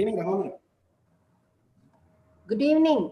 evening, Rahul. Good evening.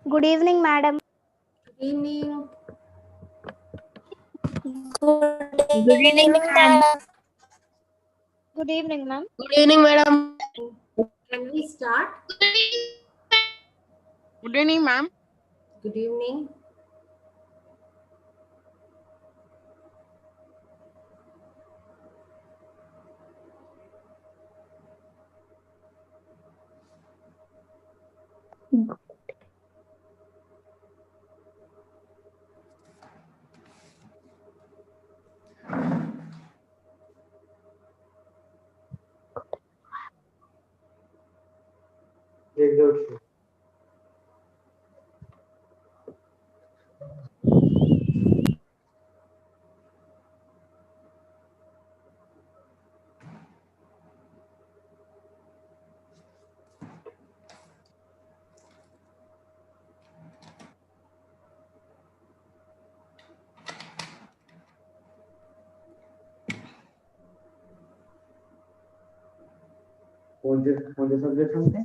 Good evening, madam. Good evening. Good evening, ma'am. Good evening, ma'am. Good evening, madam. Can we start? Good evening, ma'am. Good evening. कोणते subject सांगते?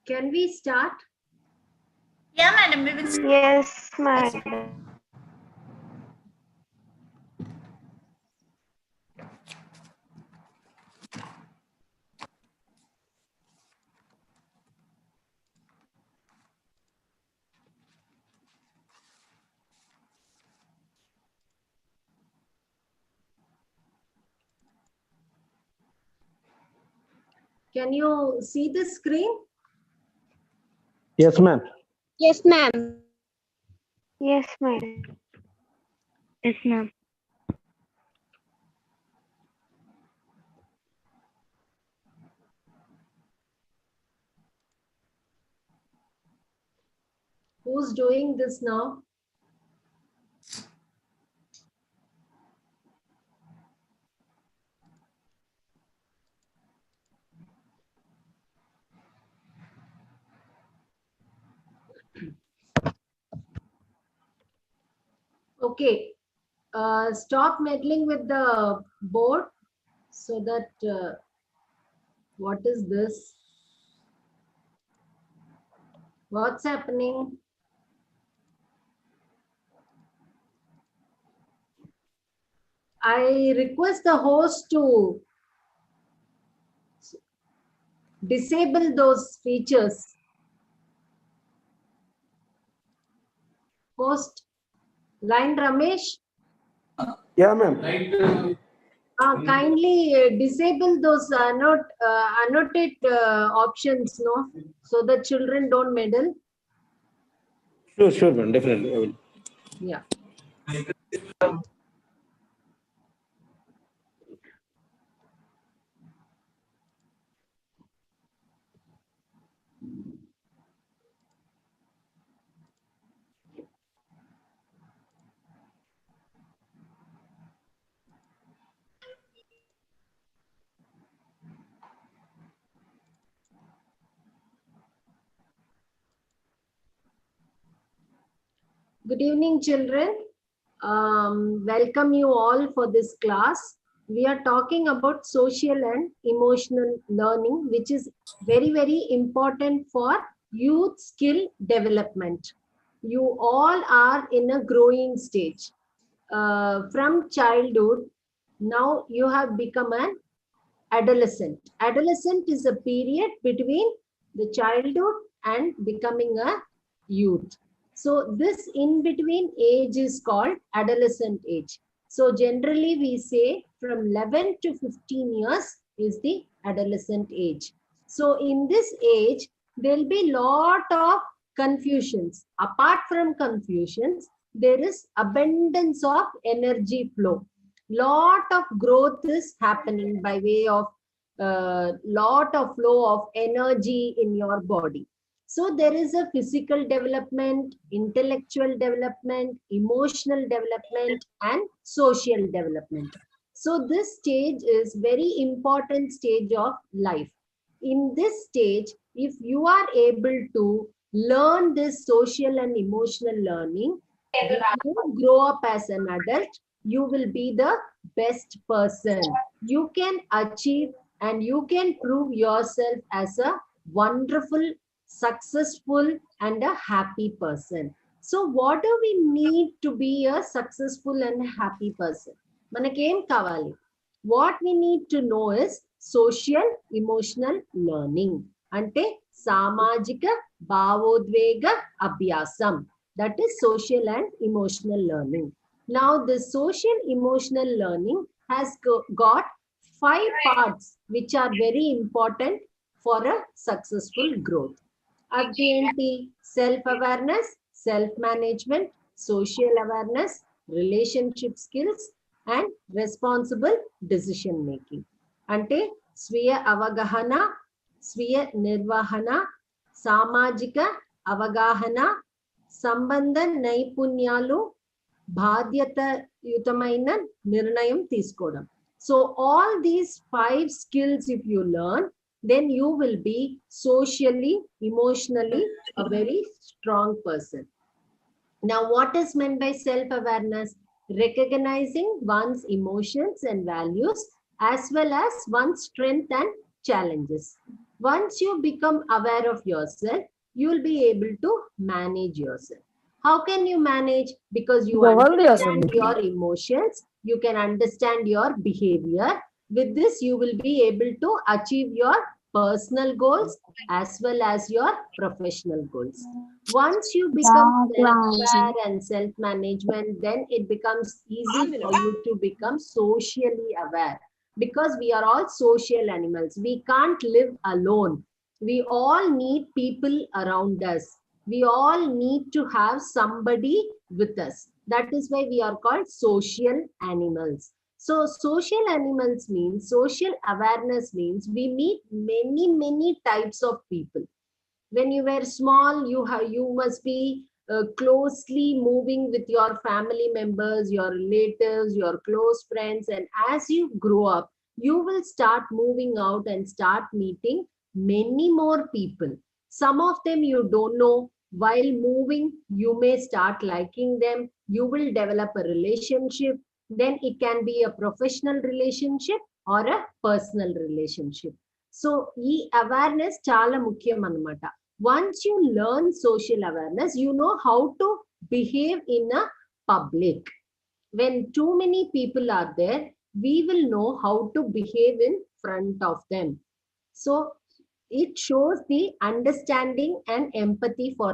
Can we start? Yeah, madam, we will start. Yes, madam. Can you see the screen? Yes, ma'am. Yes, ma'am. Yes, madam. Yes, ma'am. Who's doing this now? Okay. Stop meddling with the board so that what is this? What's happening? I request the host to disable those features. Host, line Ramesh, Yeah, ma'am. kindly disable those annotate options, no, so the children don't meddle. Sure, ma'am. Definitely. I will. Yeah. Good evening, children. Welcome you all for this class. We are talking about social and emotional learning, which is very, very important for youth skill development. You all are in a growing stage. From childhood, now you have become an adolescent. Adolescent is a period between the childhood and becoming a youth. So this in between age is called adolescent age. So generally we say from 11 to 15 years is the adolescent age. So in this age, there'll be lot of confusions. Apart from confusions, there is abundance of energy flow. lot of growth is happening by way of lot of flow of energy in your body. So there is a physical development, intellectual development, emotional development, and social development. So this stage is very important stage of life. In this stage, if you are able to learn this social and emotional learning, when you grow up as an adult, you will be the best person. You can achieve and you can prove yourself as a wonderful, successful, and a happy person. So, what do we need to be a successful and happy person? Manakem kavali. What we need to know is social emotional learning. Ante samajika bhavodvega abhyasam. That is social and emotional learning. Now, the social emotional learning has got 5 parts which are very important for a successful growth. Adenti, self-awareness, self-management, social awareness, relationship skills, and responsible decision making. Ante Swiya Avagahana, Swiya Nirvahana, Samajika Avagahana, సంబంధ నైపుణ్యాలు బాధ్యతయుతమైన నిర్ణయం తీసుకోవడం. So all these 5 skills if you learn, then you will be socially, emotionally a very strong person. Now what is meant by self-awareness? Recognizing one's emotions and values as well as one's strength and challenges. Once you become aware of yourself, you will be able to manage yourself. How can you manage? Because you understand your emotions, you can understand your behavior. With this, you will be able to achieve your personal goals as well as your professional goals. Once you become self-aware and self-management, then it becomes easy for you to become socially aware. Because we are all social animals. We can't live alone. We all need people around us. We all need to have somebody with us. That is why we are called social animals. So social animals means, social awareness means we meet many types of people. When you were small, you must be closely moving with your family members, your relatives, your close friends, and as you grow up, you will start moving out and start meeting many more people. Some of them you don't know. While moving, you may start liking them. You will develop a relationship. Then it can be a professional relationship or a personal relationship. So, ee awareness chala mukyam anamata. Once you learn social awareness, you know how to behave in a public. When too many people are there, we will know how to behave in front of them. So it shows the understanding and empathy for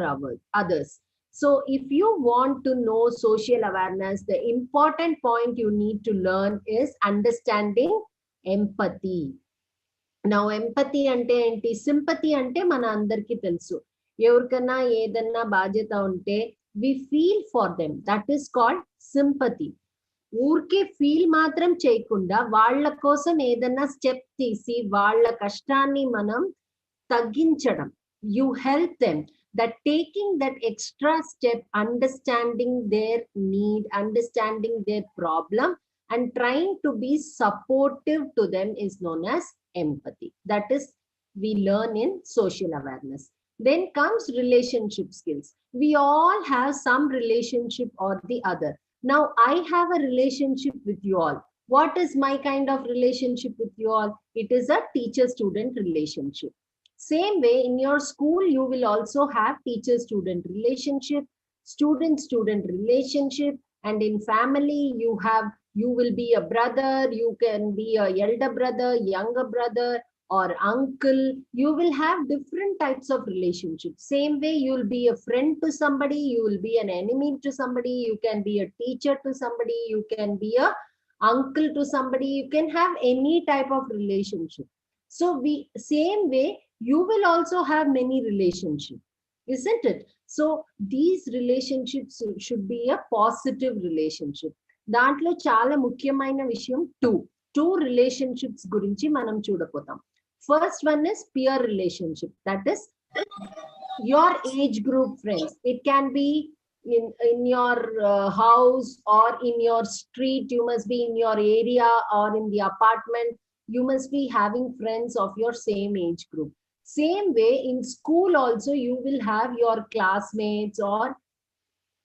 others. So if you want to know social awareness, the important point you need to learn is understanding empathy. Now empathy ante enti, sympathy ante mana andarki telusu. Evarkana edanna బాధ్యత ఉంటే we feel for them. That is called sympathy. ఊరికే feel మాత్రం చేయకుండా వాళ్ళ కోసం ఏదన్నా step తీసి వాళ్ళ కష్టాన్ని మనం తగ్గించడం. You help them. That taking that extra step, understanding their need, understanding their problem, and trying to be supportive to them is known as empathy. That is, we learn in social awareness. Then comes relationship skills. We all have some relationship or the other. Now, I have a relationship with you all. What is my kind of relationship with you all? It is a teacher-student relationship. Same way, in your school, you will also have teacher-student relationship, student-student relationship, and in family, you will be a brother, you can be a elder brother, younger brother, or uncle. You will have different types of relationships. Same way, you will be a friend to somebody, you will be an enemy to somebody, you can be a teacher to somebody, you can be a uncle to somebody, you can have any type of relationship. So same way, you will also have many relationships, isn't it? So these relationships should be a positive relationship. దాంట్లో చాలా ముఖ్యమైన విషయం two relationships గురించి మనం చూడపోతాం. First one is peer relationship, that is your age group friends. It can be in your house or in your street. You must be in your area or in the apartment. You must be having friends of your same age group. Same way in school also, you will have your classmates or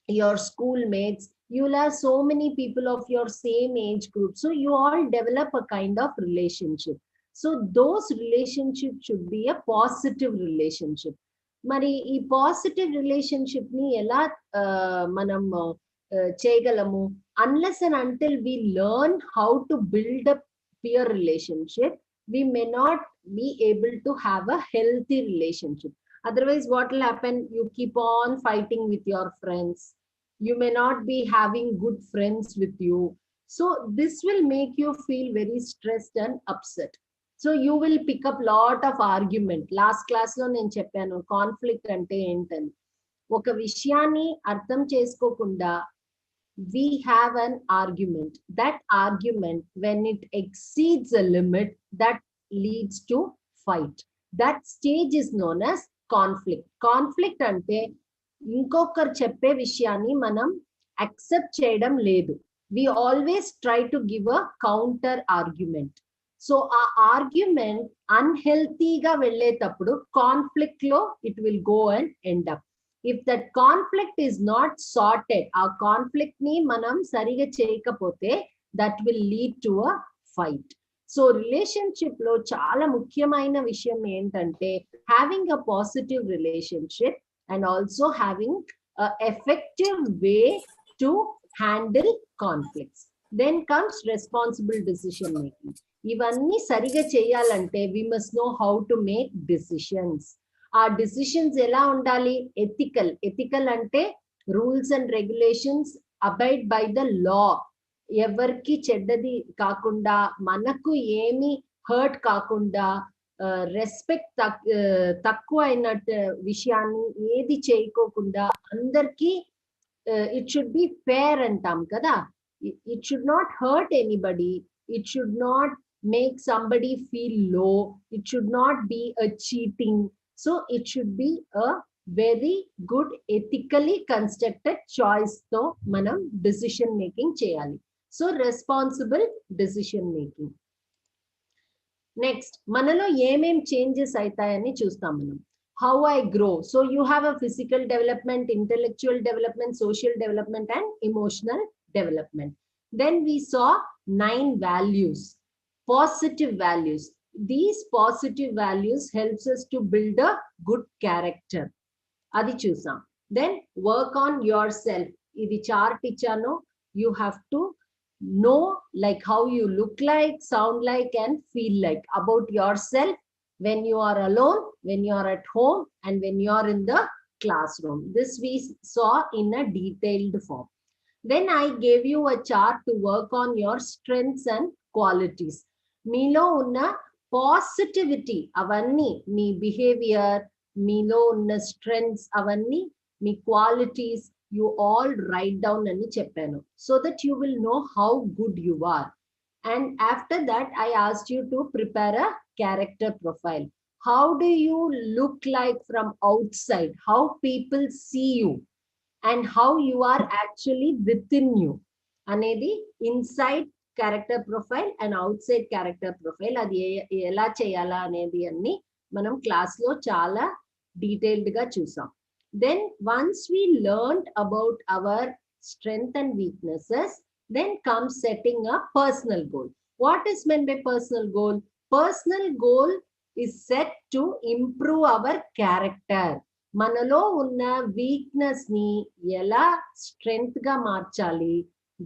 your schoolmates. You will have so many people of your same age group, so you all develop a kind of relationship. So those relationships should be a positive relationship. మరి ఈ positive relationship ని ఎలా మనం చేయగలము? Unless and until we learn how to build up peer relationship, we may not be able to have a healthy relationship. Otherwise, what will happen? You keep on fighting with your friends. You may not be having good friends with you. So this will make you feel very stressed and upset. So you will pick up lot of argument. Last class lo నేను చెప్పాను conflict అంటే ఏంటని. ఒక విషయాన్ని అర్థం చేసుకోకుండా we have an argument. That argument, when it exceeds a limit, that leads to fight. That stage is known as conflict. Conflict అంటే ఇంకొకరు చెప్పే విషయాన్ని మనం accept చేయడం లేదు. We always try to give a counter argument. So ఆ argument అన్హెల్తీగా వెళ్ళేటప్పుడు కాన్ఫ్లిక్ట్ లో it will go and end up. If that conflict is not sorted, ఆ కాన్ఫ్లిక్ట్ ని మనం సరిగా చేయకపోతే that will lead to a fight. So relationship లో చాలా ముఖ్యమైన విషయం ఏంటంటే having a positive relationship and also having effective way to handle conflicts. Then comes responsible decision making. ఇవన్నీ సరిగా చేయాలంటే we must know how to make decisions. ఆ decisions ఎలా ఉండాలి? ఎథికల్ అంటే rules and regulations, abide by the law. ఎవరికి చెడ్డది కాకుండా, మనకు ఏమి హర్ట్ కాకుండా, రెస్పెక్ట్ తక్కువ అయినట్టు విషయాన్ని ఏది చేయకోకుండా అందరికీ ఇట్ షుడ్ బి ఫేర్ అంటాం కదా. It should not hurt anybody. It should not make somebody feel low. It should not be a cheating. So it should be a very good ethically constructed choice to manam decision making cheyali. So responsible decision making. Next, manalo em changes aitayani chustam manam. How I grow. So you have a physical development, intellectual development, social development and emotional development. Then we saw 9 values, positive values. These positive values helps us to build a good character. Adi chusam. Then work on yourself. Idi chart ichano. You have to know like how you look like, sound like and feel like about yourself when you are alone, when you are at home and when you are in the classroom. This we saw in a detailed form. Then I gave you a chart to work on your strengths and qualities. Meelo unna positivity avanni me behavior, meelo unna strengths avanni me qualities, you all write down ani cheppanu so that you will know how good you are. And after that I asked you to prepare a character profile. How do you look like from outside? How people see you? And how you are actually within you anedi inside character profile and outside character profile adi ela cheyala anedi anni manam class lo chaala detailed ga chusam. Then once we learned about our strength and weaknesses, then comes setting a personal goal. What is meant by personal goal? Personal goal is set to improve our character. మనలో ఉన్న weakness ని ఎలా strength గా మార్చాలి,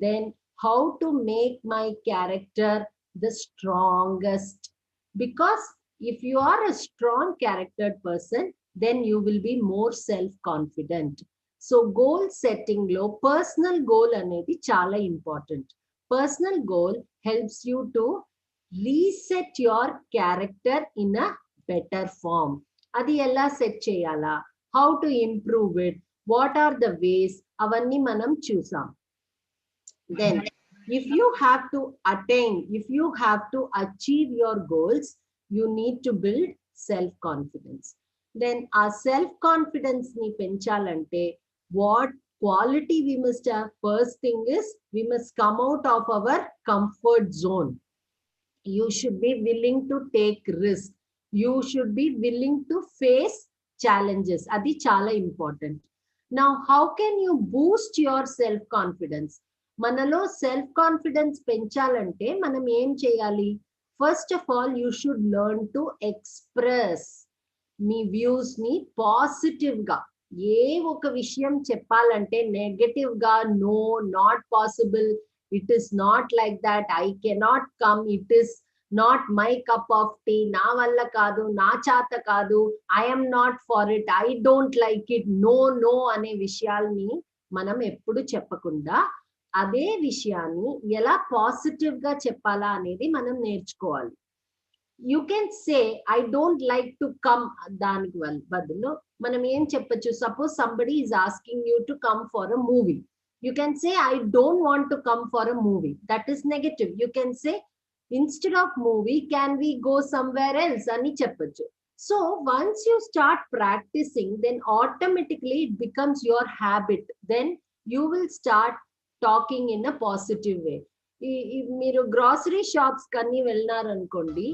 then how to make my character the strongest. Because if you are a strong charactered person then you will be more self confident. So goal setting లో personal goal అనేది చాలా important. Personal goal helps you to reset your character in a better form. అది ఎలా set చేయాలా, how to improve it, what are the ways, avanni manam chusam. Then if you have to attain, if you have to achieve your goals, you need to build self confidence. Then our self confidence ni penchalante, what quality we must have? First thing is we must come out of our comfort zone. You should be willing to take risk. You should be willing to face challenges. Adi chala important. Now, how can you boost your self confidence? Manalo self confidence penchalante manam em cheyali? First of all, you should learn to express మీ views ని positive గా. ఏ ఒక విషయం చెప్పాలంటే negative గా no, not possible, it is not like that, I cannot come, it is not my cup of tea, నా వల్ల కాదు, నా చేత కాదు, I'm not for it, I don't like it, no no అనే విషయాల్ని మనం ఎప్పుడు చెప్పకుండా అదే విషయాన్ని ఎలా పాజిటివ్ గా చెప్పాలా అనేది మనం నేర్చుకోవాలి. You can say I don't like to come, దానికి బదులు మనం ఏం చెప్పొచ్చు? Suppose somebody is asking you to come for a movie, you can say I don't want to come for a movie. That is negative. You can say instead of movie, can we go somewhere else అని చెప్పొచ్చు. So once you start practicing, then automatically it becomes your habit. Then you will start talking in a positive way. మీరు grocery shops కన్నీ వెళ్ళినారనుకోండి,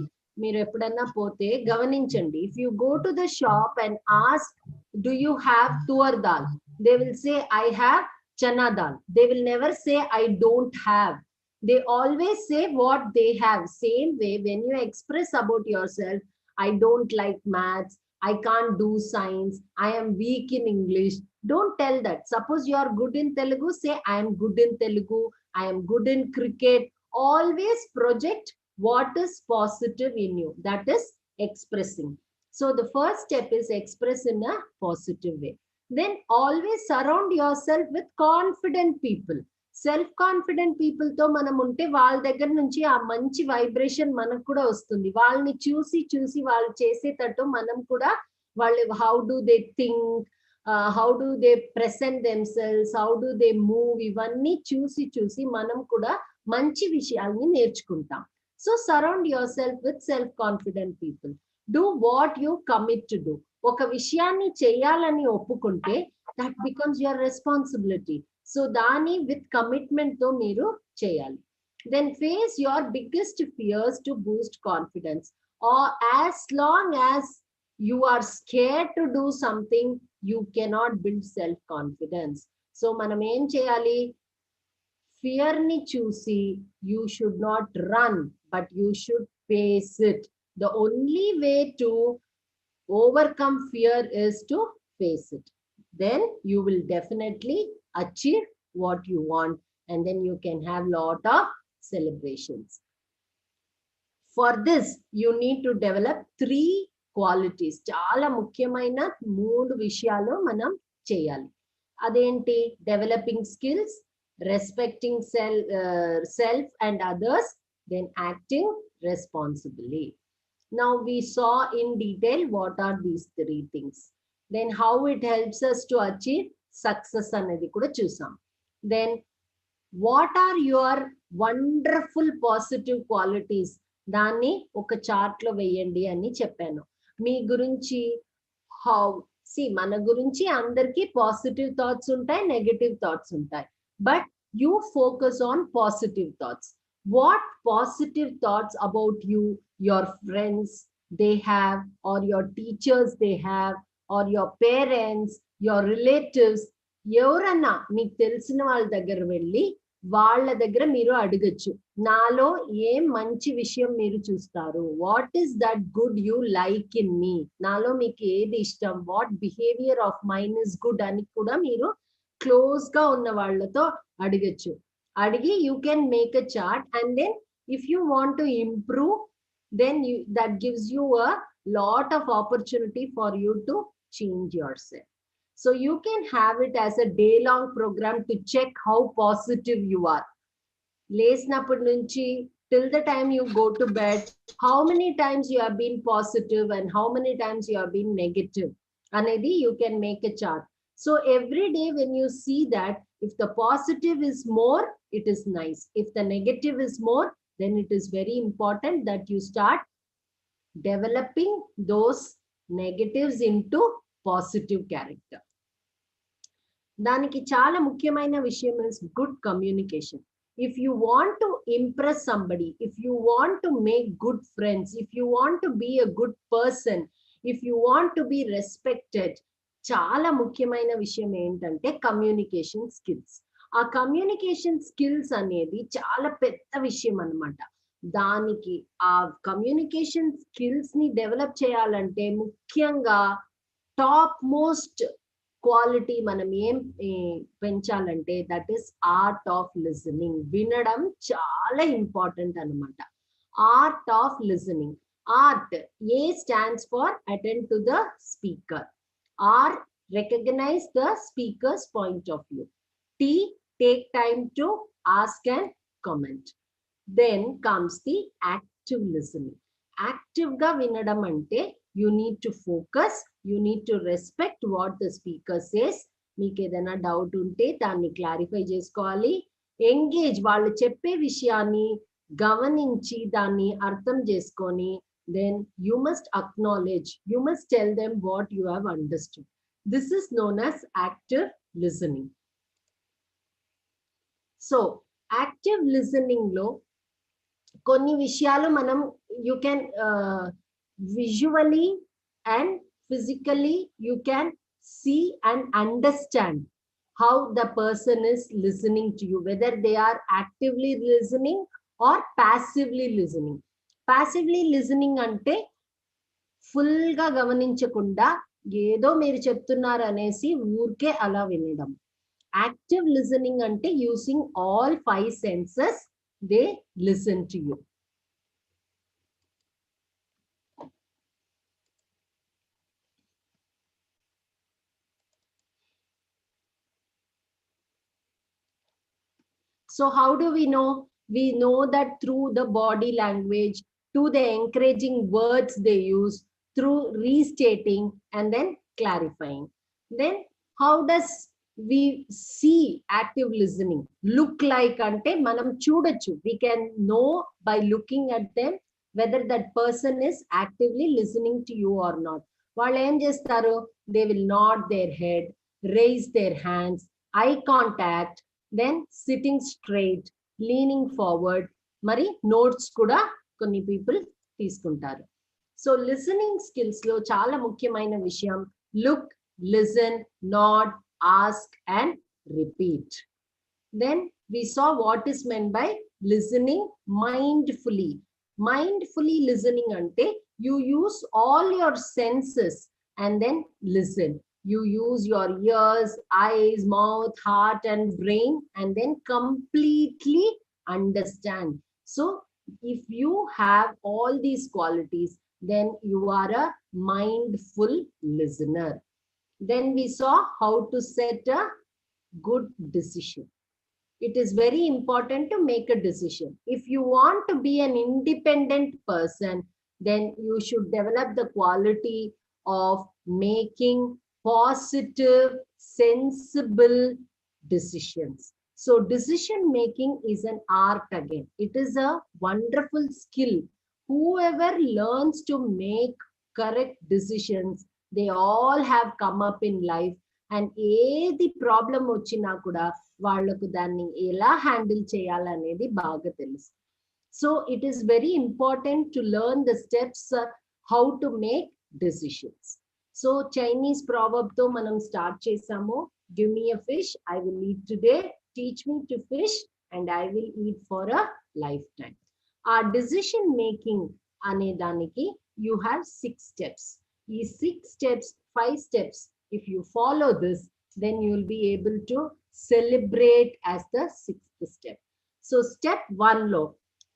మీరు ఎప్పుడన్నా పోతే గమనించండి, if you go to the shop and ask do you have tuvar dal, they will say I have chana dal. They will never say I don't have. They always say what they have. Same way when you express about your self, I don't like maths, I can't do science, I am weak in English. Don't tell that. Suppose you are good in Telugu, say I am good in Telugu, I am good in cricket. Always project what is positive in you. That is expressing. So the first step is express in a positive way. Then always surround yourself with confident people. Self confident people తో మనం ఉంటే వాళ్ళ దగ్గర నుంచి ఆ మంచి vibration మనకు కూడా వస్తుంది. వాళ్ళని చూసి చూసి వాళ్ళు చేసేటట్టు మనం కూడా వాళ్ళు how do they think, how do they present themselves, how do they move, ఇవన్నీ చూసి చూసి మనం కూడా మంచి విషయాల్ని నేర్చుకుంటాం. So surround yourself with self confident people. Do what you commit to do. ఒక విషయాన్ని చేయాలని ఒప్పుకుంటే that becomes your responsibility. So దాన్ని విత్ కమిట్మెంట్ తో మీరు చేయాలి. Then face your biggest fears to boost confidence. Or as long as you are scared to do something, you cannot build self confidence. So మనం ఏం చేయాలి? Fear ని చూసి you should not run, but you should face it. The only way to overcome fear is to face it. Then you will definitely achieve what you want, and then you can have lot of celebrations. For this you need to develop 3 qualities. చాలా ముఖ్యమైన 3 విషయాలు మనం చేయాలి. అదేంటి? Developing skills, respecting self and others, then acting responsibly. Now we saw in detail what are these 3 things. Then how it helps us to achieve success అనేది కూడా చూసాం. Then what are your wonderful positive qualities? దాన్ని ఒక chart లో వేయండి అని చెప్పాను. మీ గురించి మన గురించి అందరికీ పాజిటివ్ థాట్స్ ఉంటాయి, నెగటివ్ థాట్స్ ఉంటాయి. But you focus on positive thoughts. What positive thoughts about you, your friends they have, or your teachers they have, or your parents, your relatives, ఎవరన్నా మీకు తెలిసిన వాళ్ళ దగ్గర వెళ్ళి వాళ్ళ దగ్గర మీరు అడగచ్చు, నాలో ఏం మంచి విషయం మీరు చూస్తారు, what is that good you like in me, నాలో మీకు ఏది ఇష్టం, what behaviour of mine is good అని కూడా మీరు క్లోజ్ గా ఉన్న వాళ్ళతో అడగచ్చు. అడిగి you can make a chart, and then if you want to improve, then that gives you a lot of opportunity for you to change yourself. So you can have it as a day-long program to check how positive you are. Lesnappadi nunchi till the time you go to bed, how many times you have been positive and how many times you have been negative anedi you can make a chart. So every day when you see that, if the positive is more, it is nice. If the negative is more, then it is very important that you start developing those negatives into positive character. దానికి చాలా ముఖ్యమైన విషయం is good communication. If you want to impress somebody, if you want to make good friends, if you want to be a good person, if you want to be respected, చాలా ముఖ్యమైన విషయం ఏంటంటే communication skills. ఆ communication skills అనేది చాలా పెద్ద విషయం అన్నమాట. దానికి ఆ కమ్యూనికేషన్ స్కిల్స్ ని డెవలప్ చేయాలంటే ముఖ్యంగా టాప్ మోస్ట్ క్వాలిటీ మనం ఏం పెంచాలంటే that is art of listening. వినడం చాలా ఇంపార్టెంట్ అన్నమాట. Art of listening. Art, A stands for attend to the speaker. R, recognize the speaker's point of view. T, take time to ask and comment. Then comes the active listening. Active ga vinadam ante you need to focus, you need to respect what the speaker says. Meeku edaina doubt unte danni clarify chesukovali. Engage, వాళ్ళు చెప్పే విషయాన్ని గమనించి దాన్ని అర్థం చేసుకొని then you must acknowledge, you must tell them what you have understood. This is known as active listening. So active listening lo కొన్ని విషయాలు మనం you can visually and physically you can see and understand how the person is listening to you, whether they are actively listening or passively listening. Passively listening అంటే full గా గమనించకుండా ఏదో మీరు చెప్తున్నారు అనేసి ఊరికే అలా వినడం. యాక్టివ్ లిసనింగ్ అంటే using all 5 senses they listen to you. So how do we know? We know that through the body language, to the encouraging words they use, through restating and then clarifying. Then how does we see active listening look like? Ante manam chudochu, we can know by looking at them whether that person is actively listening to you or not. Vallu em chestaru, they will nod their head, raise their hands, eye contact, then sitting straight, leaning forward. Mari notes kuda కొన్ని people తీసుకుంటారు. So listening skills లో చాలా ముఖ్యమైన విషయం look, listen, nod, ask and repeat. Then we saw what is meant by listening mindfully. Mindfully listening అంటే you use all your senses and then listen. You use your ears, eyes, mouth, heart and brain and then completely understand. So if you have all these qualities, then you are a mindful listener. Then we saw how to set a good decision. It is very important to make a decision. If you want to be an independent person, then you should develop the quality of making positive, sensible decisions. So decision making is an art again. It is a wonderful skill. Whoever learns to make correct decisions, they all have come up in life. And ఏది problem వచ్చినా కూడా వాళ్ళకు దాన్ని ఎలా handle చేయాలనేది బాగా తెలుసు. So it is very important to learn the steps how to make decisions. So Chinese proverb తో మనం స్టార్ట్ చేసాము. Give me a fish, I will eat today. Teach me to fish and I will eat for a lifetime. Our decision making ane daniki you have 6 steps. These 6 steps, 5 steps, if you follow this, then you will be able to celebrate as the 6th step. So step 1 lo,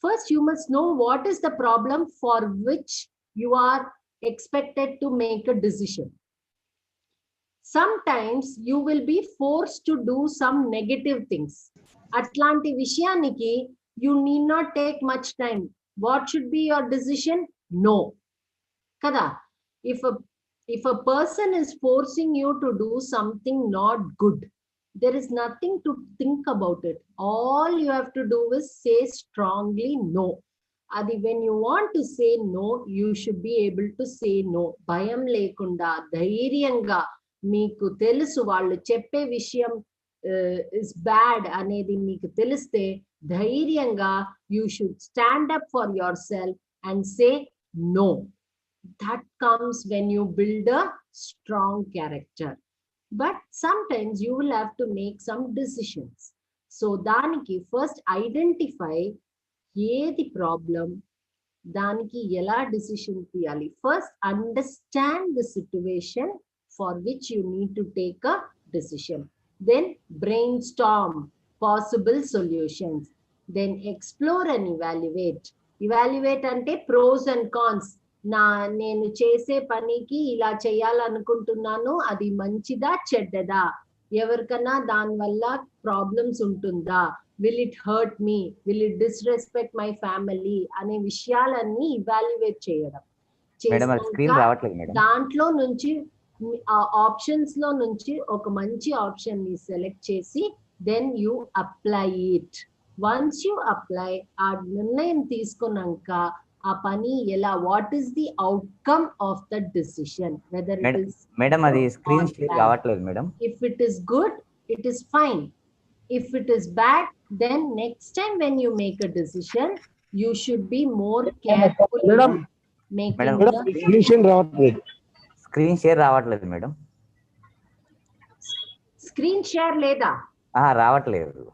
first you must know what is the problem for which you are expected to make a decision. Sometimes you will be forced to do some negative things. Atlanti vishayaniki you need not take much time. What should be your decision? No. Kada, if a person is forcing you to do something not good, there is nothing to think about it. All you have to do is say strongly no. Adi, when you want to say no, you should be able to say no. Bhayam lekunda, dhairyanga, meeku telusu vallu cheppe vishayam is bad anedi meeku teliste, dhairyanga you should stand up for yourself and say no. That comes when you build a strong character. But sometimes you will have to make some decisions. So daniki first identify ఏది problem, దానికి ఎలా decision తీయాలి. First understand the situation for which you need to take a decision. Then brainstorm possible solutions. Then explore and evaluate. Evaluate అంటే pros and cons. నేను చేసే పనికి ఇలా చేయాలనుకుంటున్నాను, అది మంచిదా చెడ్డదా, ఎవరికన్నా దానివల్ల ప్రాబ్లమ్స్ ఉంటుందా, will it hurt me, will it disrespect my family అనే విషయాలన్నీ ఇవాల్యుయేట్ చేయడం. దాంట్లో నుంచి ఆ ఆప్షన్స్ లో నుంచి ఒక మంచి ఆప్షన్ ని సెలెక్ట్ చేసి then you apply it. Once you apply, ఆ నిర్ణయం తీసుకున్నాక ఆ పని ఎలా, what is the outcome of the decision, whether it is madam అది స్క్రీన్ షేర్ కావట్లేదు madam. If it is good, it is fine. If it is bad, then next time when you make a decision, you should be more careful. Madam, making screen share రావట్లేదు madam. Screen share లేదా? రావట్లేదు.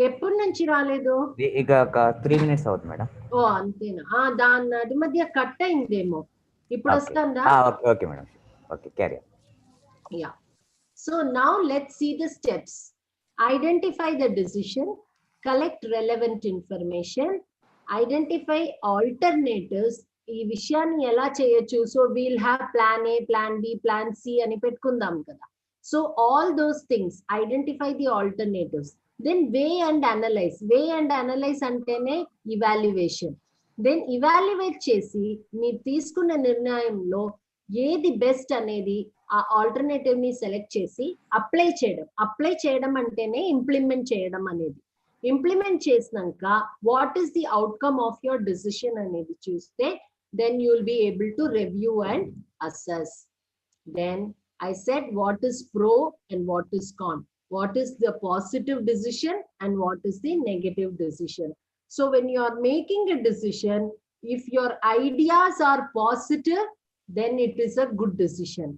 ఎప్పటి నుంచి రాలేదు? ఇక ఒక 3 minutes అవుతుంది madam. ఓ అంతేనా? దాని అది మధ్య కట్ అయిందేమో. ఇప్పుడు వస్తుందా? Okay madam. Okay, carry on. Yeah. So now let's see the steps. Identify the decision, collect relevant information, identify alternatives. ఈ విషయాన్ని ఎలా చేయొచ్చు? So we'll have plan A, plan B, plan C అని పెట్టుకుందాం కదా. So all those things, identify the alternatives. Then weigh and analyze. Weigh and analyze అంటేనే evaluation. Then evaluate చేసి మీరు తీసుకున్న నిర్ణయంలో ఏది బెస్ట్ అనేది ఆ ఆల్టర్నేటివ్ ని సెలెక్ట్ చేసి అప్లై చేయడం. అప్లై చేయడం అంటేనే ఇంప్లిమెంట్ చేయడం అనేది. ఇంప్లిమెంట్ చేసినాక what is the outcome of your decision అనేది చూస్తే then you will be able to review and assess. Then I said what is pro and what is con, what is the positive decision and what is the negative decision. So when you are making a decision, if your ideas are positive, then it is a good decision.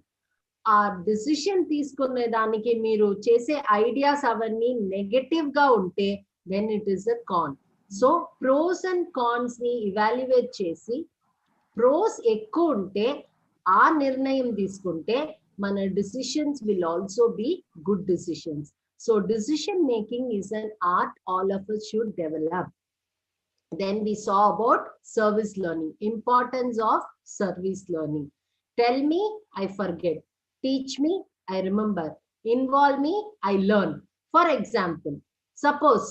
ఆ decision తీసుకునే దానికి మీరు చేసే ideas అవన్నీ negative గా ఉంటే then it is a con. So pros and cons ని evaluate చేసి ప్రోస్ ఎక్కువ ఉంటే ఆ నిర్ణయం తీసుకుంటే మన decisions will also be good decisions. So decision making is an art all of us should develop. Then we saw about service learning, importance of service learning. Tell me, I forget. Teach me, I remember. Involve me, I learn. For example, suppose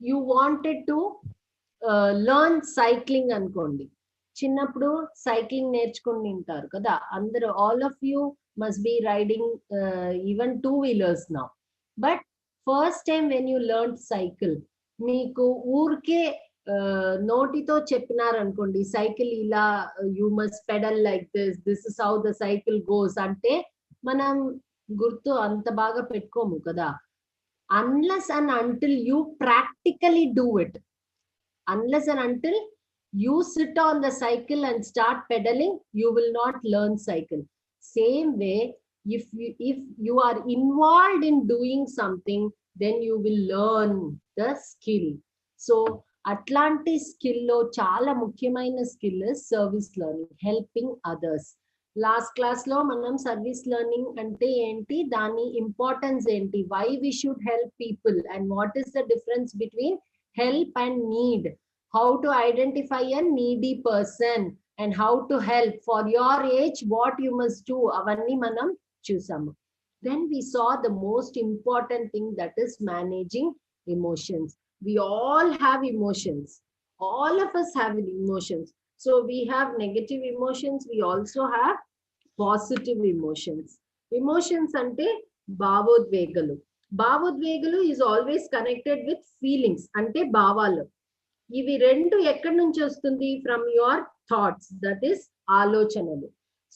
you wanted to learn cycling అనుకోండి. చిన్నప్పుడు cycling నేర్చుకుని ఉంటారు కదా అందరూ. all of you must be riding even 2-wheelers now. But first time when you learned cycle, మీకు ఊరికే నోటితో చెప్పినారు అనుకోండి, సైకిల్ ఇలా you must pedal like this, this is how the cycle goes అంటే మనం గుర్తు అంత బాగా పెట్టుకోము కదా. Unless and until you practically do it, unless and until you sit on the cycle and start pedaling, you will not learn cycle. Same way, if you are involved in doing something, then you will learn the skill. So అట్లాంటి స్కిల్లో చాలా ముఖ్యమైన skill service learning, helping others. Last class లో మనం service learning అంటే ఏంటి, దాని importance ఏంటి, why we should help people and what is the difference between help and need, how to identify a needy person and how to help for your age, what you must do, avanni manam chusamu. Then we saw the most important thing, that is managing emotions. We all have emotions, all of us have emotions. So we have negative emotions, we also have positive emotions అంటే భావోద్వేగాలు. భావోద్వేగాలు is always connected with feelings అంటే భావాలు. ఇవి రెండు ఎక్కడి నుంచి వస్తుంది? From your thoughts, that is ఆలోచనలు.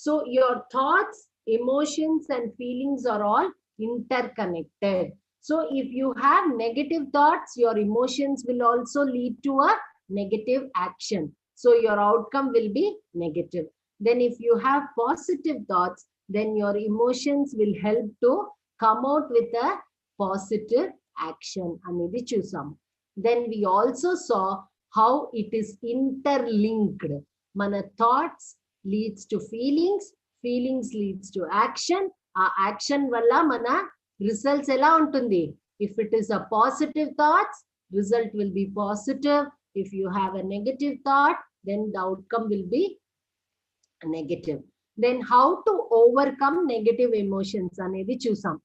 So your thoughts, emotions and feelings are all interconnected. So if you have negative thoughts, your emotions will also lead to a negative action. So your outcome will be negative. Then if you have positive thoughts, then your emotions will help to come out with a positive action. Anedi chusam. Then we also saw how it is interlinked. Mana thoughts leads to feelings, feelings leads to action. ఆ action వల్ల మన results ఎలా ఉంటుంది? If it is a positive thoughts, result will be positive. If you have a negative thought, then the outcome will be negative. Then how to overcome negative emotions అనేది చూసాం.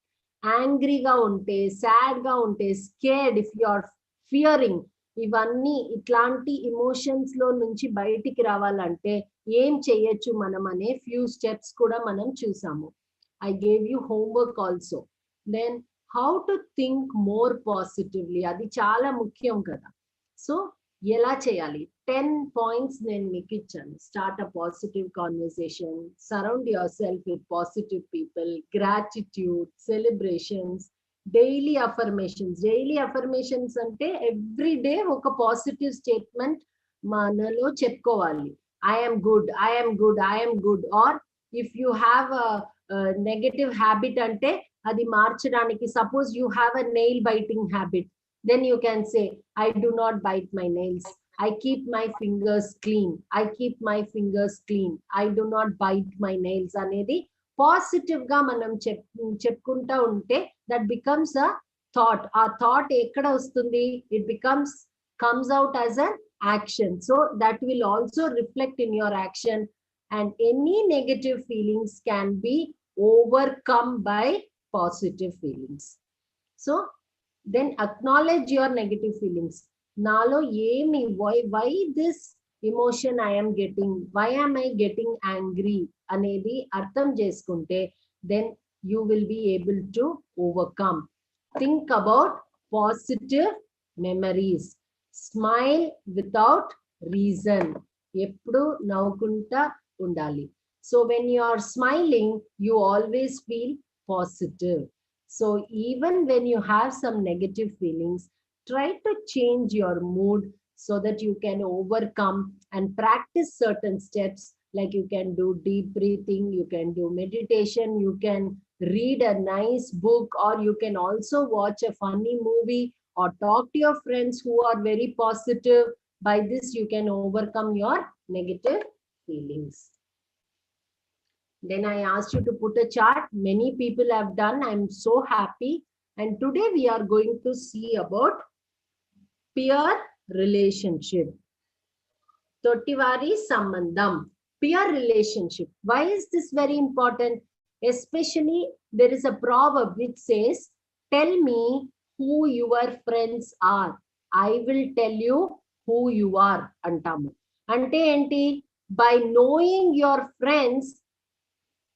యాంగ్రీగా ఉంటే, sad గా ఉంటే, scared, if you are fearing, ఇవన్నీ ఇట్లాంటి emotions లో నుంచి బయటికి రావాలంటే ఏం చేయొచ్చు మనం అనే ఫ్యూ స్టెప్స్ కూడా మనం చూసాము. I gave you homework also. Then how to think more positively, అది చాలా ముఖ్యం కదా. సో ఎలా చేయాలి? 10 పాయింట్స్ నేను మీకు ఇచ్చాను. Start a positive conversation, surround yourself with positive people, gratitude, celebrations, daily affirmations. Daily affirmations అంటే ఎవ్రీ డే ఒక పాజిటివ్ స్టేట్మెంట్ మనలో చెప్పుకోవాలి. I'm good, I'm good, I'm good. Or if you have negative habit అంటే అది మార్చడానికి, suppose you have a nail biting habit, then you can say I do not bite my nails, I keep my fingers clean, I keep my fingers clean, I do not bite my nails అనేది positive గా మనం చెప్పుకుంటా ఉంటే that becomes a thought. ఆ thought ఎక్కడ వస్తుంది? It comes out as an action. So that will also reflect in your action. And any negative feelings can be overcome by positive feelings. So then acknowledge your negative feelings. Nalo yemi, why this emotion I am getting, why am I getting angry anedi artham cheskunte, then you will be able to overcome. Think about positive memories. Smile without reason. Eppudu navvukunta undali. So when you are smiling, you always feel positive. So even when you have some negative feelings, try to change your mood so that you can overcome and practice certain steps, like you can do deep breathing, you can do meditation, you can read a nice book, or you can also watch a funny movie or talk to your friends who are very positive. By this, you can overcome your negative feelings. Then I asked you to put a chart. Many people have done. I'm so happy. And today we are going to see about peer relationship. Tottivari Sambandham. Peer relationship. Why is this very important? Especially there is a proverb which says, tell me who your friends are. I will tell you who you are. Antamu. Ante enti? By knowing your friends,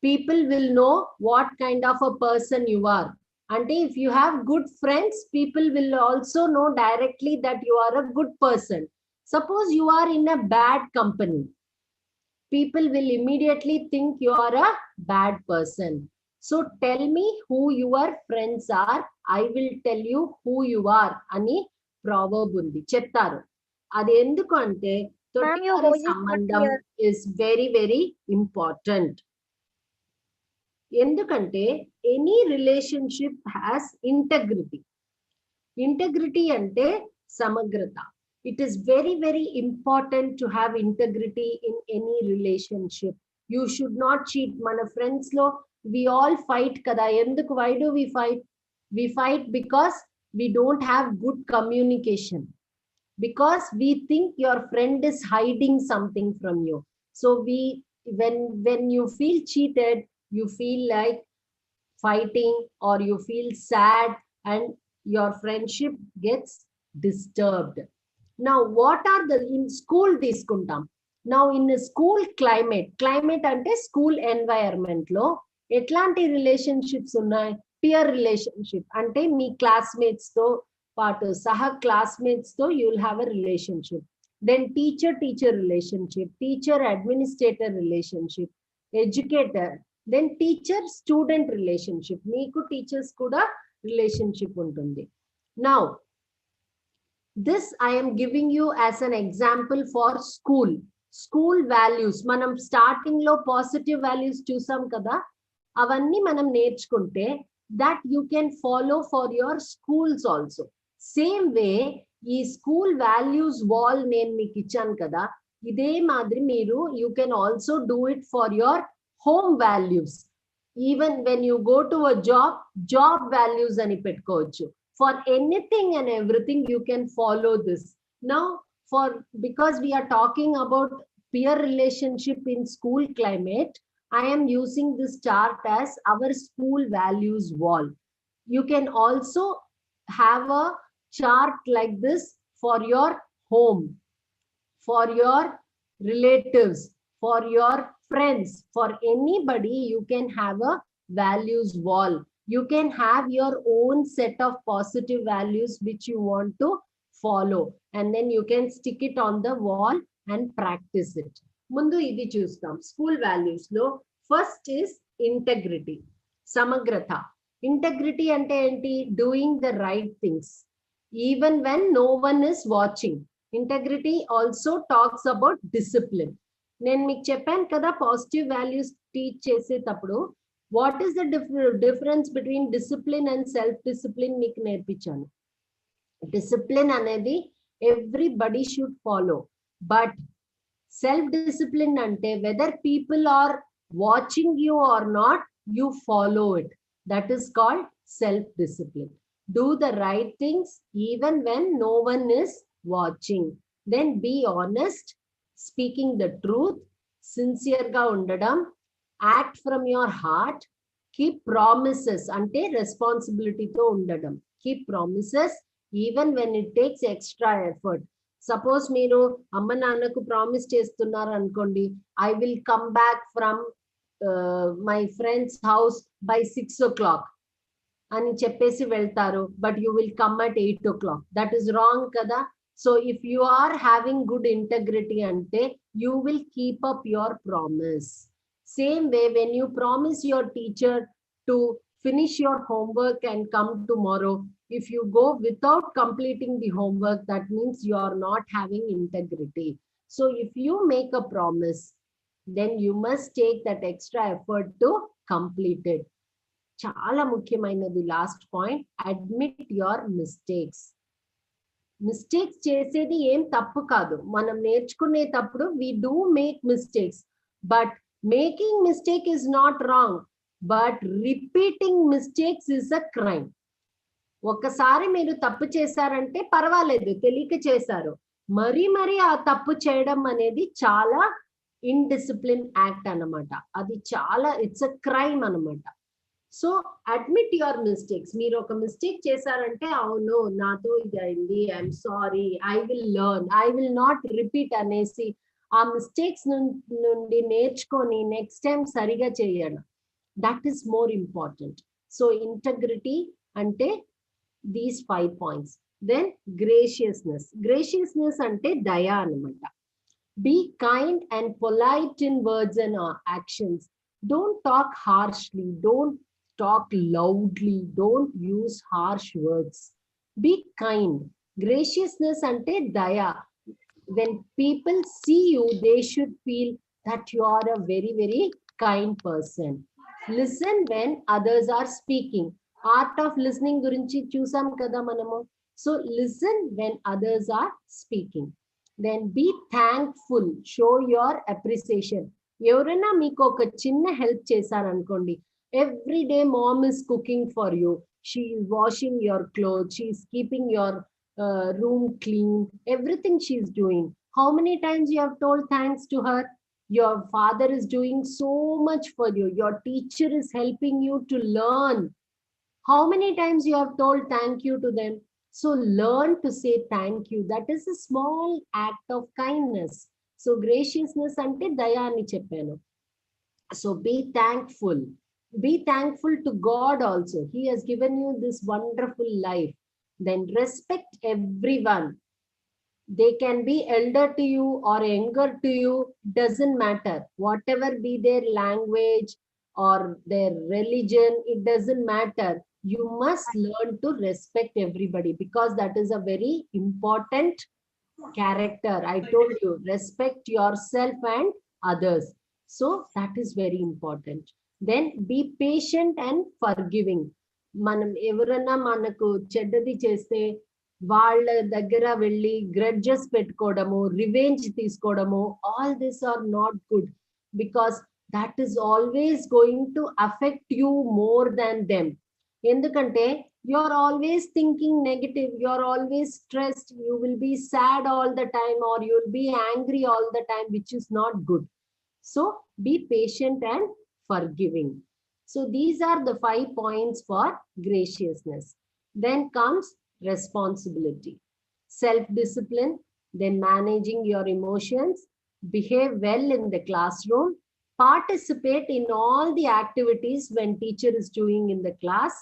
people will know what kind of a person you are. And if you have good friends, people will also know directly that you are a good person. Suppose you are in a bad company, people will immediately think you are a bad person. So tell me who your friends are, I will tell you who you are ani proverb undi cheptaru. Adi enduku ante tottivari sambandham is very very important. ఎందుకంటే any relationship has integrity. Integrity అంటే సమగ్రత. It is very very important to have integrity in any relationship. You should not cheat. మన friends లో we all fight కదా. ఎందుకు? Why do we fight? We fight because we don't have good communication. Because we think your friend is hiding something from you. So when you feel cheated, you feel like fighting or you feel sad and your friendship gets disturbed. Now what are the in school తీసుకుంటాం. Now in a school climate అంటే school environment లో ఎట్లాంటి relationships ఉన్నాయి? Pear relationship అంటే మీ classmates తో పాటు classmates తో you will have a relationship. Then teacher relationship, teacher administrator relationship, educator, then teacher student relationship. మీకు టీచర్స్ కూడా రిలేషన్షిప్ ఉంటుంది. Now this I am giving you as an example for school values. మనం starting లో positive values చూసాం కదా, అవన్నీ మనం నేర్చుకుంటే that you can follow for your schools also. Same way ఈ స్కూల్ వాల్యూస్ వాల్ నేను మీకు ఇచ్చాను కదా, ఇదే మాదిరి మీరు you can also do it for your home values. Even when you go to a job values అని పెట్టుకోవచ్చు. For anything and everything you can follow this. Now because we are talking about peer relationship in school climate, I am using this chart as our school values wall. You can also have a chart like this for your home, for your relatives, for your friends, for anybody. You can have a values wall. You can have your own set of positive values which you want to follow, and then you can stick it on the wall and practice it. Mundu idi chustam. School values lo first is integrity, samagrata. Integrity ante enti? Doing the right things even when no one is watching. Integrity also talks about discipline. నేను మీకు చెప్పాను కదా, positive values teach చేసేటప్పుడు what is the difference between discipline and self discipline మీకు నేర్పించాను. Discipline అనేది everybody should follow, but self discipline అంటే whether people are watching you or not, you follow it. That is called self discipline. Do the right things even when no one is watching. Then be honest, speaking the truth, sincere ga undadam, act from your heart, keep promises ante responsibility tho undadam. Keep promises even when it takes extra effort. Suppose meeru amma nannaku promise chestunnaru ankondi, I will come back from my friend's house by 6 o'clock అని చెప్పేసి వెళ్తారు, but you will come at 8 o'clock. That is wrong kada. So if you are having good integrity ante, you will keep up your promise. Same way, when you promise your teacher to finish your homework and come tomorrow, if you go without completing the homework, that means you are not having integrity. So if you make a promise, then you must take that extra effort to complete it. Chala mukhyamayinadi last point, admit your mistakes. Mistakes chesedi em tappu kaadu. Manam నేర్చుకునేటప్పుడు we do make mistakes, but making mistake is not wrong, but repeating mistakes is a crime. ఒక్కసారి మీరు తప్పు చేశారంటే పర్వాలేదు, తెలియక చేశారు. మరి ఆ తప్పు చేయడం అనేది చాలా indiscipline act అన్నమాట. అది చాలా ఇట్స్ అ క్రైమ్ అన్నమాట. So admit your mistakes. మీరు ఒక మిస్టేక్ చేశారంటే అవును నాతో ఇది అయింది, I'm sorry, I will learn, I will not repeat అనేసి ఆ మిస్టేక్స్ నుండి నేర్చుకొని నెక్స్ట్ టైం సరిగా చేయడం, that is more important. So integrity అంటే దీస్ 5 points. దెన్ గ్రేషియస్నెస్ అంటే దయ అన్నమాట. Be kind and polite in words and actions. Don't talk harshly, don't talk loudly, don't use harsh words. Be kind. Graciousness ante daya. When people see you, they should feel that you are a very, very kind person. Listen when others are speaking. Art of listening gurinchi chusam kada manamu. So listen when others are speaking. Then be thankful, show your appreciation. ఎవరైనా మీకు ఒక చిన్న help చేశారనుకోండి, every day mom is cooking for you, she is washing your clothes, she is keeping your room clean, everything she is doing. How many times you have told thanks to her? Your father is doing so much for you, your teacher is helping you to learn. How many times you have told thank you to them? So learn to say thank you. That is a small act of kindness. So graciousness అంటే దయా అని చెప్పాను. So be thankful to God also. He has given you this wonderful life. Then respect everyone. They can be elder to you or younger to you, doesn't matter. Whatever be their language or their religion, it doesn't matter. You must learn to respect everybody, because that is a very important character. I told you, respect yourself and others. So that is very important. Then be patient and forgiving. మనం ఎవరన్నా మనకు చెడ్డది చేస్తే వాళ్ళ దగ్గర వెళ్ళి grudges పెట్టుకోవడము, revenge తీసుకోవడము, all this are not good, because that is always going to affect you more than them. ఎందుకంటే you are always thinking negative, you are always stressed, you will be sad all the time, or you will be angry all the time, which is not good. So be patient and forgiving. So these are the 5 points for graciousness. Then comes responsibility, self-discipline, then managing your emotions, behave well in the classroom, participate in all the activities when teacher is doing in the class.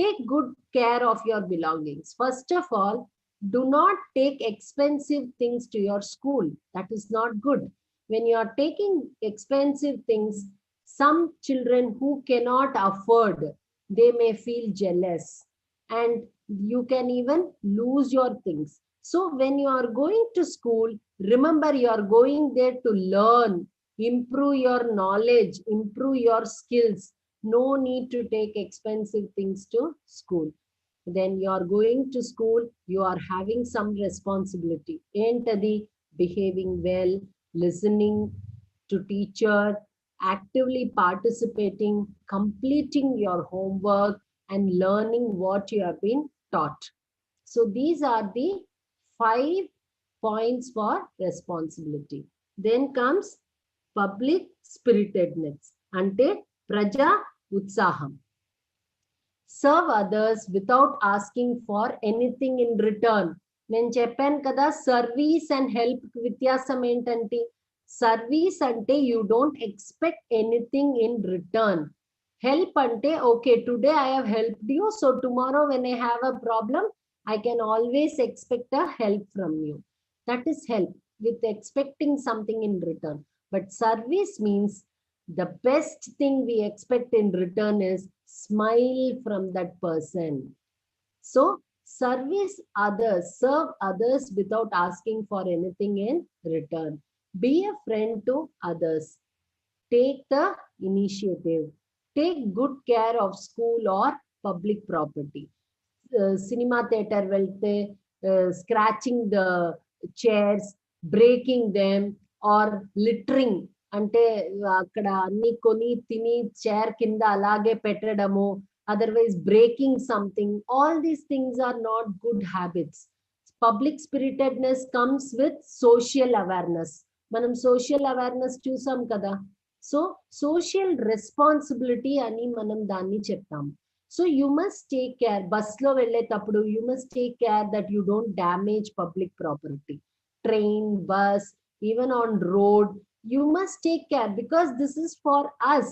Take good care of your belongings. First of all, do not take expensive things to your school. That is not good. When you are taking expensive things, some children who cannot afford, they may feel jealous and you can even lose your things. So when you are going to school, remember you are going there to learn, improve your knowledge, improve your skills. No need to take expensive things to school. Then you are going to school, you are having some responsibility. Entadi, behaving well, listening to teacher, actively participating, completing your homework, and learning what you have been taught. So these are the 5 points for responsibility. Then comes public spiritedness. Ante praja utsaham. Serve others without asking for anything in return. నేను చెప్పాను కదా, service and help వ్యత్యాసం ఏంటంటే, service అంటే you don't expect anything in return. Help అంటే okay, today I have helped you, so tomorrow when I have a problem I can always expect a help from you. That is help with expecting something in return. But service means the best thing we expect in return is smile from that person. So service others, serve others without asking for anything in return. Be a friend to others. Take the initiative. Take good care of school or public property. Cinema theater velte scratching the chairs, breaking them, or littering, అంటే అక్కడ అన్ని కొని తిని chair కింద అలాగే పెట్టడము, otherwise breaking something, all these things are not good habits. Public spiritedness comes with social awareness. మనం social awareness చూసాం కదా. సో సోషల్ రెస్పాన్సిబిలిటీ అని మనం దాన్ని చెప్తాం. So you must take care. బస్లో వెళ్ళేటప్పుడు you must take care that you don't damage public property. Train, bus, even on road, you must take care, because this is for us,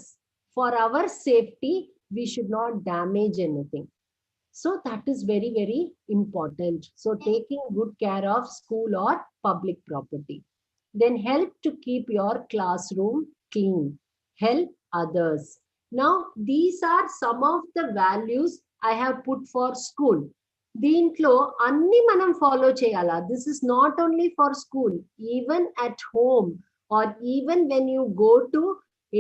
for our safety. We should not damage anything. So that is very, very important. So taking good care of school or public property. Then help to keep your classroom clean. Help others. Now these are some of the values I have put for school. దీంట్లో అన్ని మనం follow చేయాలా? This is not only for school, even at home or even when you go to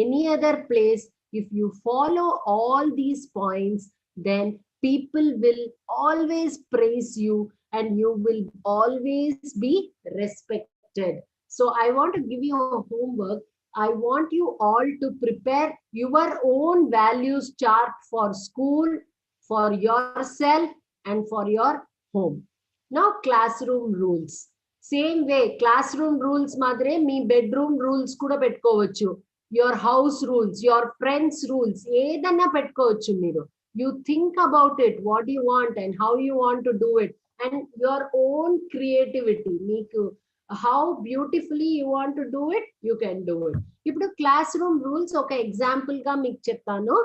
any other place, if you follow all these points, then people will always praise you and you will always be respected. So I want to give you a homework. I want you all to prepare your own values chart for school, for yourself, and for your home. Now classroom rules. Same way, classroom rules madre me bedroom rules kuda pettukovachu. Your house rules, your friends rules, edanna pettukovachu meeru. You think about it, what you want and how you want to do it, and your own creativity. Meeku how beautifully you want to do it, you can do it. ఇప్పుడు classroom rules ఒక example గా మీకు చెప్తాను.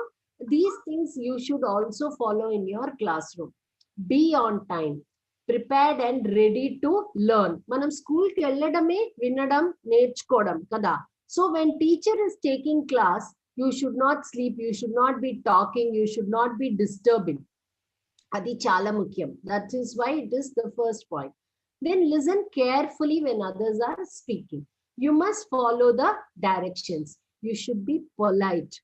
These things you should also follow in your classroom. Be on time, prepared and ready to learn. మనం స్కూల్కి వెళ్ళడమే వినడం నేర్చుకోవడం కదా. So when teacher is taking class, you should not sleep, you should not be talking, you should not be disturbing. Adi chala mukyam. That is why it is the first point. Then listen carefully when others are speaking. You must follow the directions. You should be polite.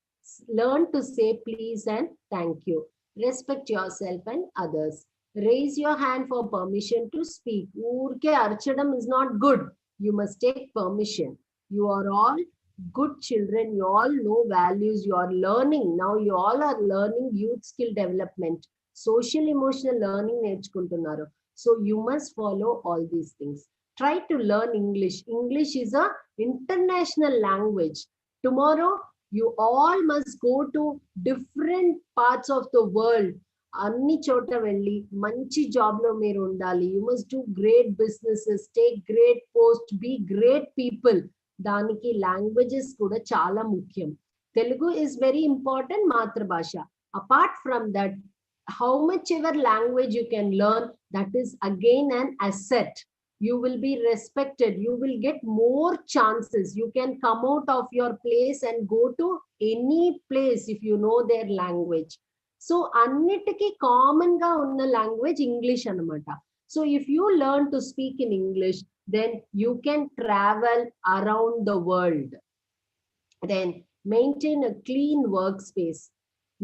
Learn to say please and thank you. Respect yourself and others. Raise your hand for permission to speak. Urke archadam is not good. You must take permission. You are all good children. You all know values. You are learning. Now you all are learning youth skill development. Social emotional learning నేర్చుకుంటున్నారు. So you must follow all these things. Try to learn English. English is a international language. Tomorrow you all must go to different parts of the world. అన్ని చోట వెళ్ళి మంచి job లో మీరు ఉండాలి. You must do great businesses, take great post, be great people. దానికి languages కూడా చాలా ముఖ్యం. తెలుగు is very important, మాతృభాష. Apart from that, how much ever language you can learn, that is again an asset. You will be respected. You will get more chances. You can come out of your place and go to any place if you know their language. So annitiki common ga unna language English anamata. So if you learn to speak in English, then you can travel around the world. Then maintain a clean workspace.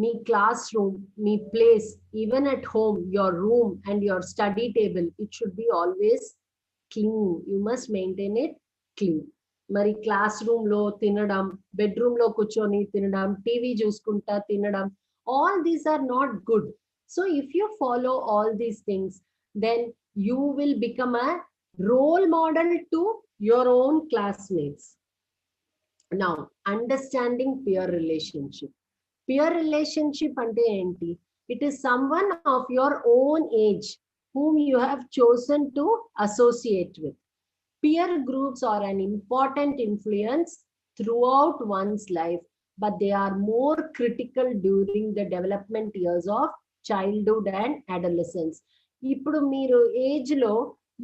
Me classroom, me place, even at home, your room and your study table, it should be always clean. You must maintain it clean. Mari classroom lo tinadam, bedroom lo kuchoni tinadam, TV chuskunta tinadam, all these are not good. So if you follow all these things, then you will become a role model to your own classmates. Now, understanding peer relationship. Peer relationship ante enti? It is someone of your own age whom you have chosen to associate with. Peer groups are an important influence throughout one's life, but they are more critical during the development years of childhood and adolescence. Ippudu meeru age lo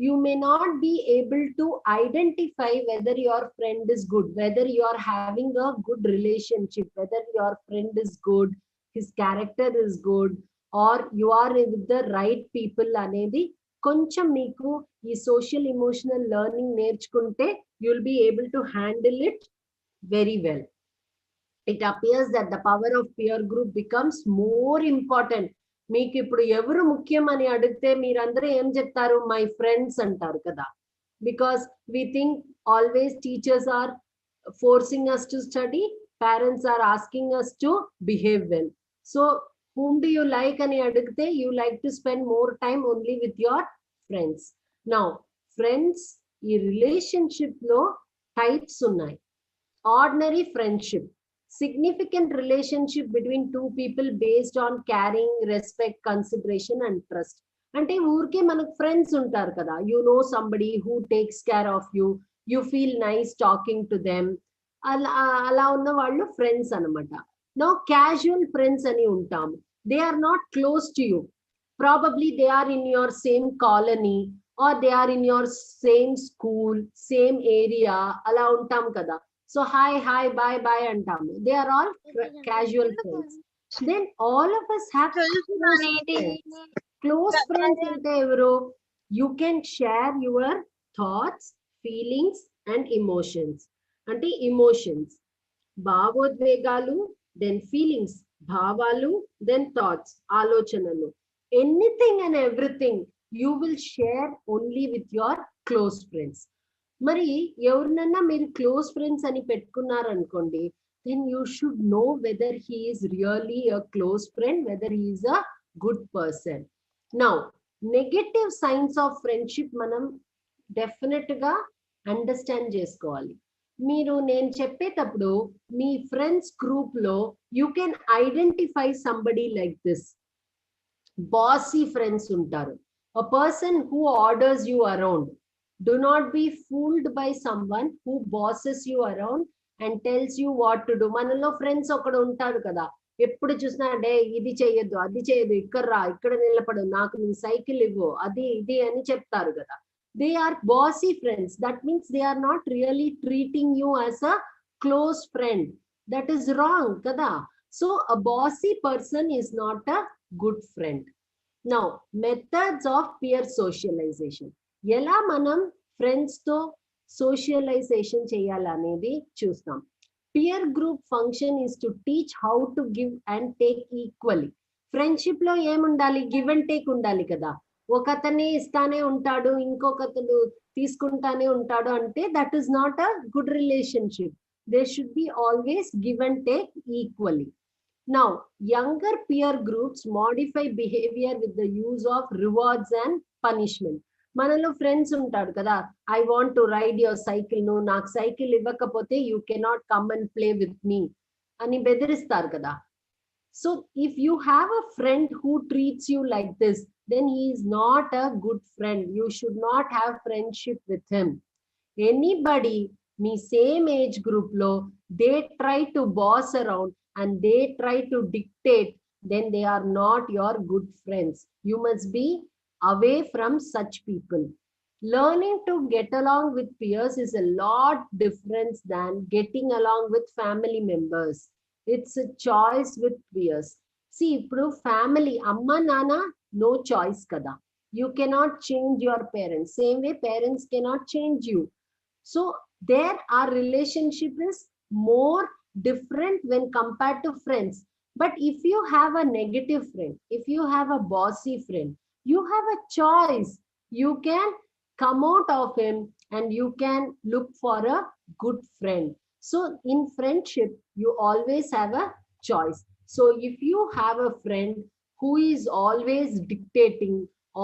you may not be able to identify whether your friend is good, whether you are having a good relationship, whether your friend is good, his character is good, or you are with the right people anedi koncham meeku ee social emotional learning నేర్చుకుంటే you will be able to handle it very well. It appears that the power of peer group becomes more important. మీకు ఇప్పుడు ఎవరు ముఖ్యం అని అడిగితే మీరందరూ ఏం చెప్తారు? మై ఫ్రెండ్స్ అంటారు కదా. Because we think always teachers are forcing us to study, parents are asking us to behave well. So whom do you like అని అడిగితే you like to spend more time only with your friends. Now friends, ఈ relationship లో types ఉన్నాయి. Ordinary friendship, significant relationship between two people based on caring, respect, consideration and trust. అంటే ఊరికే మనకు friends ఉంటారు కదా. You know somebody who takes care of you, you feel nice talking to them. అలా ఉన్న వాళ్ళు ఫ్రెండ్స్ అన్నమాట. Now casual friends అని ఉంటాము. They are not close to you. Probably they are in your same colony or they are in your same school, same area. అలా ఉంటాం కదా. So hi, bye, bye antamu. They are all casual friends. Then all of us have close friends. Close friends ante evaru? You can share your thoughts, feelings and emotions. Ante emotions, భావోద్వేగాలు, then feelings, భావాలు, then thoughts, ఆలోచనలు. Anything and everything you will share only with your close friends. మరి ఎవరినన్నా మీరు close friends అని పెట్టుకున్నారనుకోండి, then you should know whether he is really a close friend, whether he is a good person. Now negative signs of friendship మనం definite గా understand చేసుకోవాలి. మీరు నేను చెప్పేటప్పుడు మీ ఫ్రెండ్స్ గ్రూప్ లో you can identify somebody like this. Bossy friends ఉంటారు, a person who orders you around. Do not be fooled by someone who bosses you around and tells you what to do. మనలో friends ఒకడు ఉంటాడు కదా, ఎప్పుడు చూసినా day ఇది చేయొద్దు, అది చేయొద్దు, ఇక్కడ రా, ఇక్కడ నిలబడు, నాకు నీ సైకిల్ ఇవ్వు, అది ఇది అని చెప్తారు కదా. They are bossy friends. That means they are not really treating you as a close friend. That is wrong kada. So a bossy person is not a good friend. Now, methods of peer socialization. ఎలా మనం friends తో socialisation చేయాలనేది చూస్తాం. Peer group function is to teach how to give and take equally. Friendship లో ఏముండాలి? Give and take ఉండాలి కదా. ఒకతనే ఇస్తానే ఉంటాడు, ఇంకొకతను తీసుకుంటానే ఉంటాడు అంటే that is not a good relationship. They should be always give and take equally. Now, younger peer groups modify behavior with the use of rewards and punishment. మనలో ఫ్రెండ్స్ ఉంటాడు కదా, I want to ride your cycle, నువ్వు నాకు cycle ఇవ్వకపోతే you cannot come and play with me అని బెదిరిస్తారు కదా. So if you have a friend who treats you like this, then he is not a good friend. You should not have friendship with him. Anybody మీ same age group లో they try to boss around and they try to dictate, then they are not your good friends. You must be away from such people. Learning to get along with peers is a lot different than getting along with family members. It's a choice with peers. See, ఇప్పుడు family, amma nana, no choice kada. You cannot change your parents. Same way parents cannot change you. So there our relationship is more different when compared to friends. But if you have a negative friend, if you have a bossy friend, you have a choice. You can come out of him and you can look for a good friend. So in friendship, you always have a choice. So if you have a friend who is always dictating,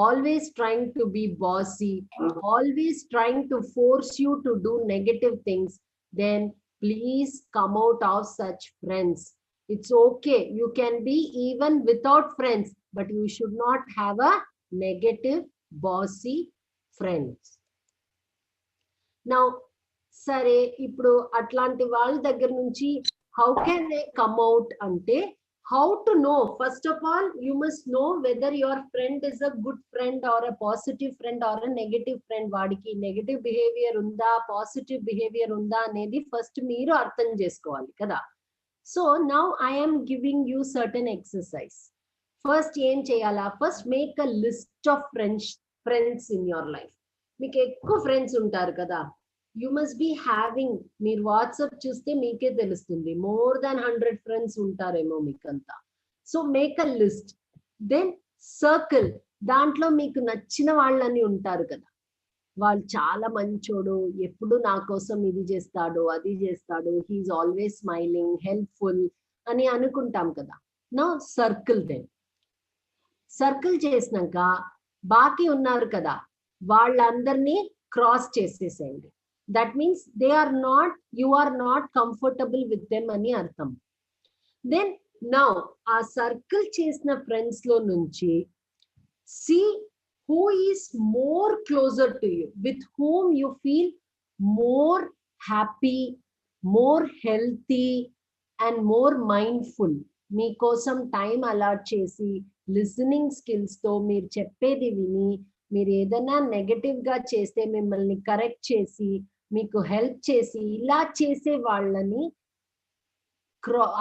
always trying to be bossy, always trying to force you to do negative things, then please come out of such friends. It's okay. You can be even without friends, but you should not have a negative, bossy friends. Now, సరే, ఇప్పుడు అట్లాంటి వాళ్ళ దగ్గర నుంచి how can they come out అంటే, how to know? First of all, you must know whether your friend is a good friend or a positive friend or a negative friend. వాడికి negative behaviour ఉందా, positive behaviour ఉందా అనేది first మీరు అర్థం చేసుకోవాలి కదా. So now I'm giving you certain exercise. First ఏం చేయాలా? First make a list of friends in your life. మీకు ఎక్కువ ఫ్రెండ్స్ ఉంటారు కదా, యూ మస్ట్ బి హ్యావింగ్, మీరు వాట్సాప్ చూస్తే మీకే తెలుస్తుంది, మోర్ దాన్ 100 ఫ్రెండ్స్ ఉంటారేమో మీకంతా. So make a list, then circle. దాంట్లో మీకు నచ్చిన వాళ్ళని ఉంటారు కదా, వాళ్ళు చాలా మంచోడు, ఎప్పుడు నా కోసం ఇది చేస్తాడు, అది చేస్తాడు, హీఈస్ ఆల్వేస్ స్మైలింగ్, హెల్ప్ఫుల్ అని అనుకుంటాం కదా. Now circle then. సర్కిల్ చేసినాక బాకీ ఉన్నారు కదా, వాళ్ళందరినీ క్రాస్ చేసేసేయండి. That means you are not comfortable with them అని అర్థం. Then now ఆ సర్కిల్ చేసిన ఫ్రెండ్స్ లో నుంచి see who is more closer to you, with whom you feel more happy, more healthy and more mindful. మీకోసం time allot చేసి listening skills తో మీరు చెప్పేది విని, మీరు ఏదైనా నెగటివ్ గా చేస్తే మిమ్మల్ని కరెక్ట్ చేసి, మీకు హెల్ప్ చేసి, ఇలా చేసే వాళ్ళని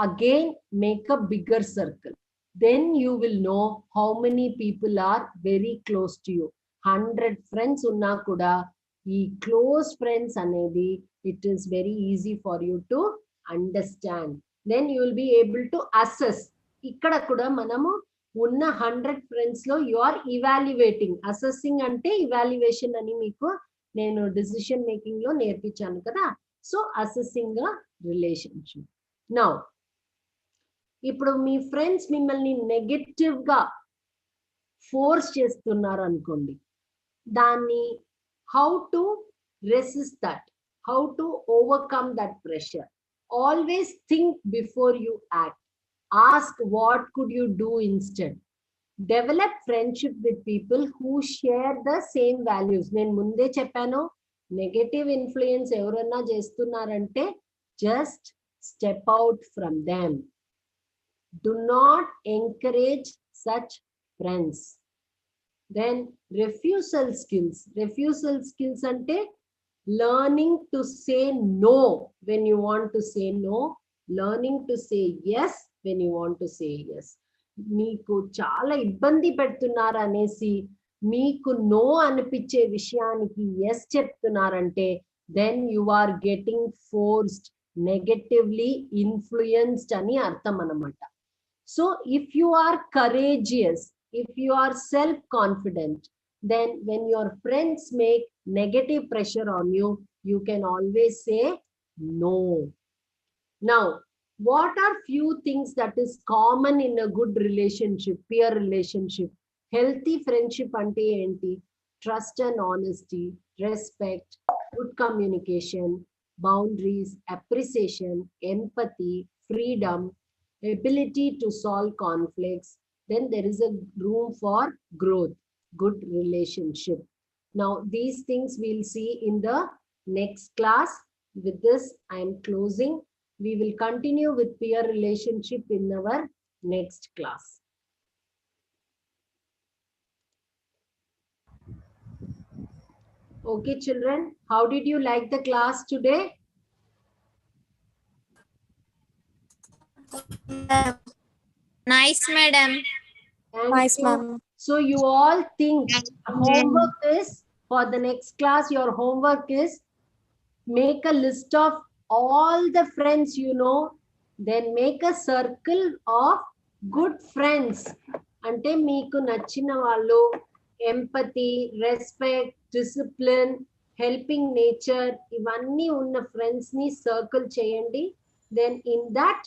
again make a bigger circle. Then you will know how many people are very close to you. 100 friends ఉన్నా కూడా ఈ క్లోజ్ ఫ్రెండ్స్ అనేది it is very easy for you to understand. Then you will be able to assess. ఇక్కడ కూడా మనము ఉన్న 100 friends లో you are evaluating. Assessing అంటే ఇవాల్యుయేషన్ అని మీకు నేను డిసిషన్ మేకింగ్ లో నేర్పించాను కదా. So assessing relationship. నౌ ఇప్పుడు మీ ఫ్రెండ్స్ మిమ్మల్ని నెగటివ్ గా ఫోర్స్ చేస్తున్నారు అనుకోండి, దాన్ని how to resist that, how to overcome that pressure. Always think before you act. Ask what could you do instead. develop friendship with people who share the same values. నేను ముందే చెప్పాను, negative influence ఎవరన్నా చేస్తున్నారంటే just step out from them. Do not encourage such friends. Then refusal skills ante learning to say no when you want to say no, learning to say yes when you want to say yes. మీకు చాలా ఇబ్బంది పెడుతున్నారు అనేసి మీకు no అనిపించే విషయానికి yes చెప్తున్నారంటే then you are getting forced, negatively influenced అని అర్థం అన్నమాట. So if you are courageous, if you are self-confident, then when your friends make negative pressure on you, you can always say no. Now, what are few things that is common in a good relationship, peer relationship? Healthy friendship ante enti? Trust and honesty, respect, good communication, boundaries, appreciation, empathy, freedom, ability to solve conflicts. Then there is a room for growth, good relationship. Now, these things we'll see in the next class. With this, I am closing. We will continue with peer relationship in our next class. Okay, children, how did you like the class today? Nice, madam. Thank you. So you all think homework is, for the next class, your homework is make a list of all the friends you know, then make a circle of good friends. అంటే మీకు నచ్చిన వాళ్ళు, empathy, respect, discipline, helping nature, ఇవన్నీ ఉన్న friends ని circle చేయండి. Then in that